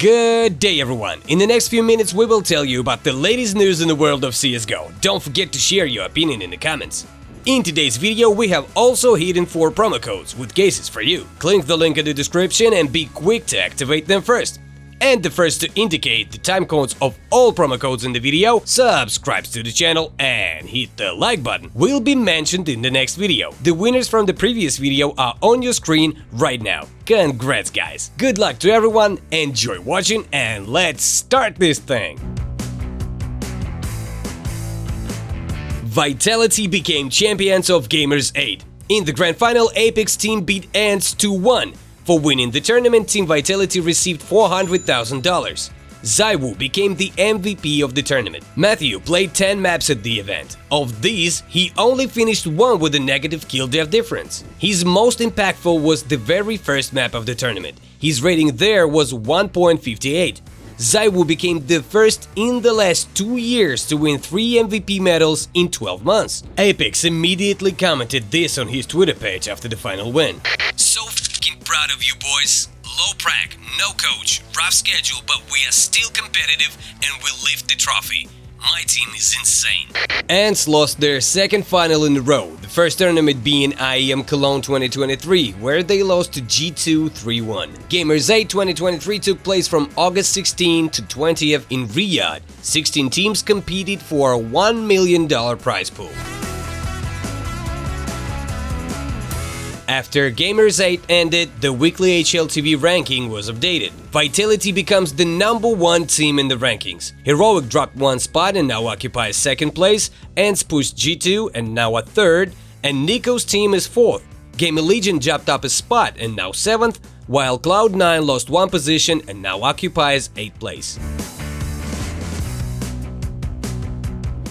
Good day everyone! In the next few minutes we will tell you about the latest news in the world of CSGO. Don't forget to share your opinion in the comments. In today's video we have also hidden 4 promo codes with cases for you. Click the link in the description and be quick to activate them first. And the first to indicate the time codes of all promo codes in the video subscribes to the channel and hit the like button will be mentioned in the next video. The winners from the previous video are on your screen right now. Congrats guys! Good luck to everyone, enjoy watching and let's start this thing! Vitality became champions of GAMERS8. In the grand final, Apex team beat Ants 2-1. For winning the tournament, Team Vitality received $400,000. Zaiwu became the MVP of the tournament. Matthew played 10 maps at the event. Of these, he only finished one with a negative kill death difference. His most impactful was the very first map of the tournament. His rating there was 1.58. Zaiwu became the first in the last 2 years to win 3 MVP medals in 12 months. Apex immediately commented this on his Twitter page after the final win. So f***ing proud of you boys. Low prac, no coach, rough schedule, but we are still competitive and will lift the trophy. My team is insane. Ants lost their second final in a row, the first tournament being IEM Cologne 2023, where they lost to G2 3-1. GAMERS8 2023 took place from August 16 to 20th in Riyadh. 16 teams competed for a $1 million prize pool. After GAMERS8 ended, the weekly HLTV ranking was updated. Vitality becomes the #1 team in the rankings. Heroic dropped 1 spot and now occupies 2nd place, Ants pushed G2 and now a 3rd, and Nico's team is 4th. Gamer Legion jumped up a spot and now 7th, while Cloud9 lost 1 position and now occupies 8th place.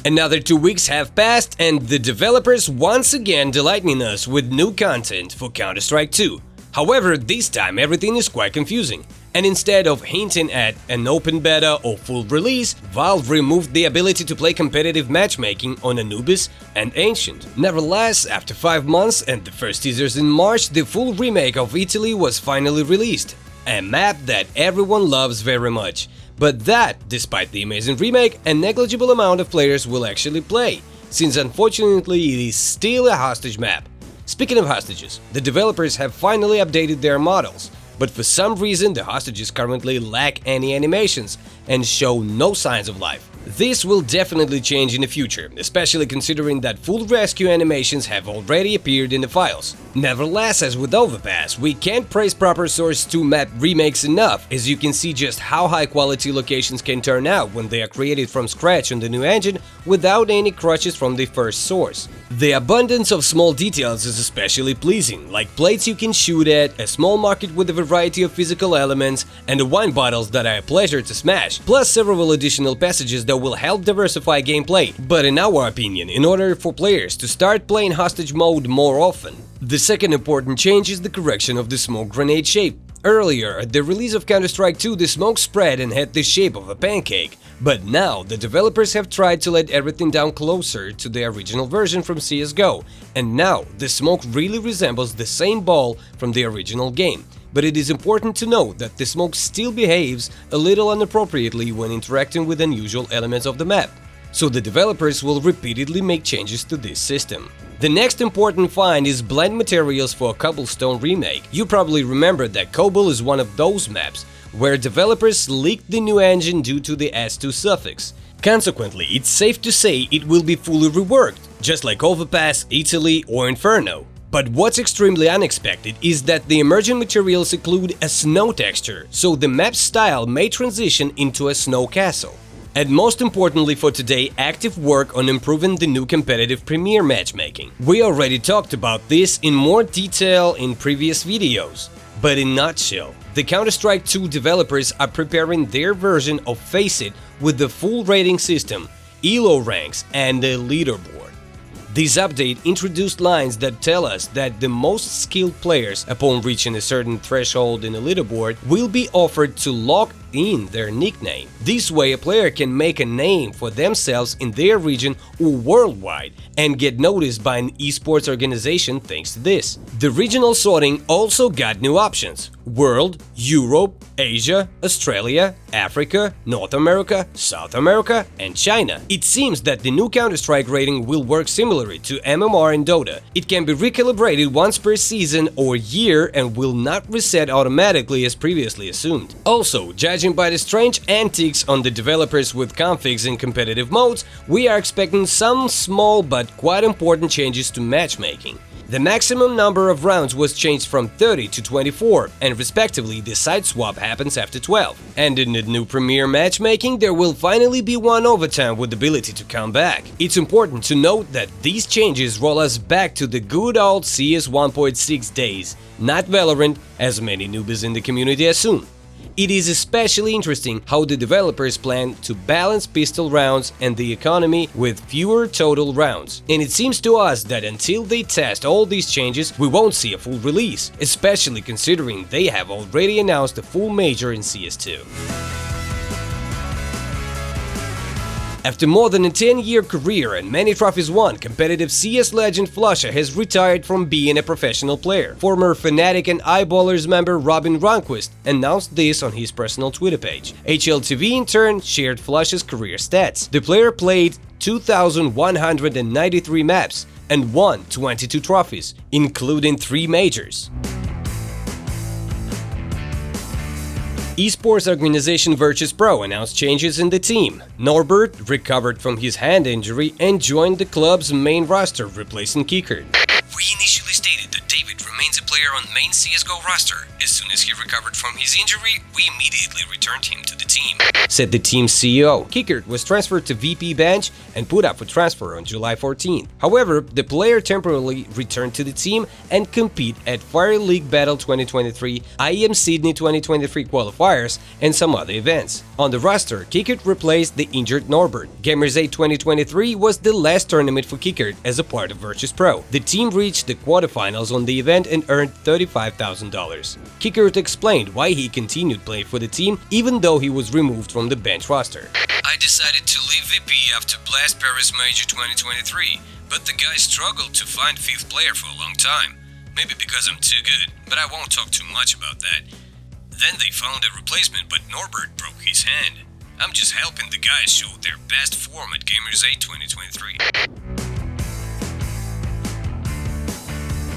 Another 2 weeks have passed and the developers once again delighting us with new content for Counter-Strike 2. However, this time everything is quite confusing, and instead of hinting at an open beta or full release, Valve removed the ability to play competitive matchmaking on Anubis and Ancient. Nevertheless, after 5 months and the first teasers in March, the full remake of Italy was finally released, a map that everyone loves very much. But that, despite the amazing remake, a negligible amount of players will actually play, since unfortunately it is still a hostage map. Speaking of hostages, the developers have finally updated their models, but for some reason the hostages currently lack any animations and show no signs of life. This will definitely change in the future, especially considering that full rescue animations have already appeared in the files. Nevertheless, as with Overpass, we can't praise proper Source 2 map remakes enough, as you can see just how high quality locations can turn out when they are created from scratch on the new engine without any crutches from the first source. The abundance of small details is especially pleasing, like plates you can shoot at, a small market with a variety of physical elements, and the wine bottles that are a pleasure to smash, plus several additional passages that will help diversify gameplay. But in our opinion, in order for players to start playing hostage mode more often. The second important change is the correction of the smoke grenade shape. Earlier, at the release of Counter-Strike 2, the smoke spread and had the shape of a pancake, but now the developers have tried to let everything down closer to the original version from CSGO, and now the smoke really resembles the same ball from the original game. But it is important to note that the smoke still behaves a little inappropriately when interacting with unusual elements of the map, so the developers will repeatedly make changes to this system. The next important find is blend materials for a Cobblestone remake. You probably remember that Cobble is one of those maps where developers leaked the new engine due to the S2 suffix. Consequently, it's safe to say it will be fully reworked, just like Overpass, Italy or Inferno. But what's extremely unexpected is that the emerging materials include a snow texture, so the map style may transition into a snow castle. And most importantly for today, active work on improving the new competitive Premier matchmaking. We already talked about this in more detail in previous videos, but in a nutshell, the Counter-Strike 2 developers are preparing their version of Faceit with the full rating system, ELO ranks and a leaderboard. This update introduced lines that tell us that the most skilled players, upon reaching a certain threshold in a leaderboard, will be offered to lock in their nickname. This way, a player can make a name for themselves in their region or worldwide and get noticed by an esports organization thanks to this. The regional sorting also got new options: World, Europe, Asia, Australia, Africa, North America, South America, and China. It seems that the new Counter-Strike rating will work similarly to MMR and Dota. It can be recalibrated once per season or year and will not reset automatically as previously assumed. Also, judging by the strange antics on the developers with configs in competitive modes, we are expecting some small but quite important changes to matchmaking. The maximum number of rounds was changed from 30 to 24, and respectively the side swap happens after 12. And in the new Premier matchmaking, there will finally be one overtime with the ability to come back. It's important to note that these changes roll us back to the good old CS 1.6 days, not Valorant, as many newbies in the community assume. It is especially interesting how the developers plan to balance pistol rounds and the economy with fewer total rounds. And it seems to us that until they test all these changes, we won't see a full release, especially considering they have already announced a full major in CS2. After more than a 10-year career and many trophies won, competitive CS legend flusha has retired from being a professional player. Former Fnatic and Eyeballers member Robin Ronquist announced this on his personal Twitter page. HLTV in turn shared flusha's career stats. The player played 2,193 maps and won 22 trophies, including 3 majors. Esports organization Virtus.pro announced changes in the team. Norbert recovered from his hand injury and joined the club's main roster, replacing Kickert. We initially stated that David remains a player on main CSGO roster. As soon as he recovered from his injury, we immediately returned him to the team, said the team's CEO. Kickert was transferred to VP bench and put up for transfer on July 14th. However, the player temporarily returned to the team and compete at Fire League Battle 2023, IEM Sydney 2023 qualifiers, and some other events. On the roster, Kickert replaced the injured Norbert. GAMERS8 2023 was the last tournament for Kickert as a part of Virtus.pro. The team reached the quarterfinals on the event and earned $35,000. Kickert explained why he continued playing for the team even though he was removed from the bench roster. I decided to leave VP after Blast Paris Major 2023, but the guys struggled to find 5th player for a long time. Maybe because I'm too good, but I won't talk too much about that. Then they found a replacement, but Norbert broke his hand. I'm just helping the guys show their best form at GAMERS8 2023.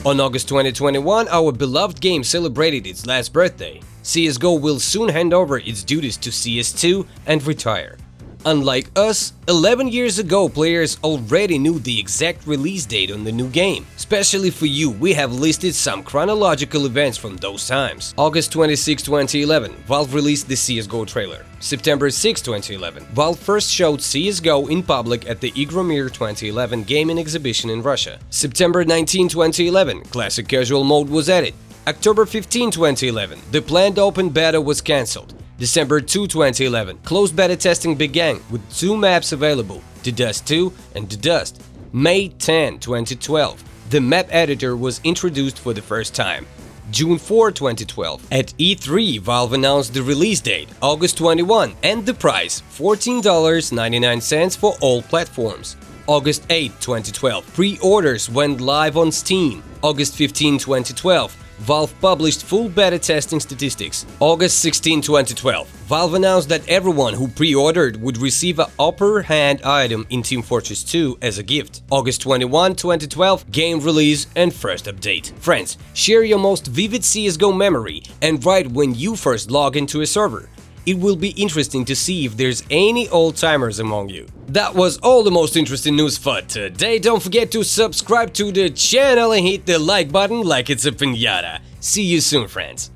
On August 2021, our beloved game celebrated its last birthday. CSGO will soon hand over its duties to CS2 and retire. Unlike us, 11 years ago players already knew the exact release date on the new game. Especially for you, we have listed some chronological events from those times. August 26, 2011, Valve released the CSGO trailer. September 6, 2011, Valve first showed CSGO in public at the Igromir 2011 gaming exhibition in Russia. September 19, 2011, Classic Casual mode was added. October 15, 2011, the planned open beta was cancelled. December 2, 2011, closed beta testing began with 2 maps available, The Dust 2 and The Dust. May 10, 2012, the map editor was introduced for the first time. June 4, 2012, at E3, Valve announced the release date, August 21, and the price, $14.99 for all platforms. August 8, 2012, pre-orders went live on Steam. August 15, 2012, Valve published full beta testing statistics. August 16, 2012, Valve announced that everyone who pre-ordered would receive an upper hand item in Team Fortress 2 as a gift. August 21, 2012, game release and first update. Friends, share your most vivid CSGO memory and write when you first log into a server. It will be interesting to see if there's any old-timers among you. That was all the most interesting news for today. Don't forget to subscribe to the channel and hit the like button like it's a piñata. See you soon, friends.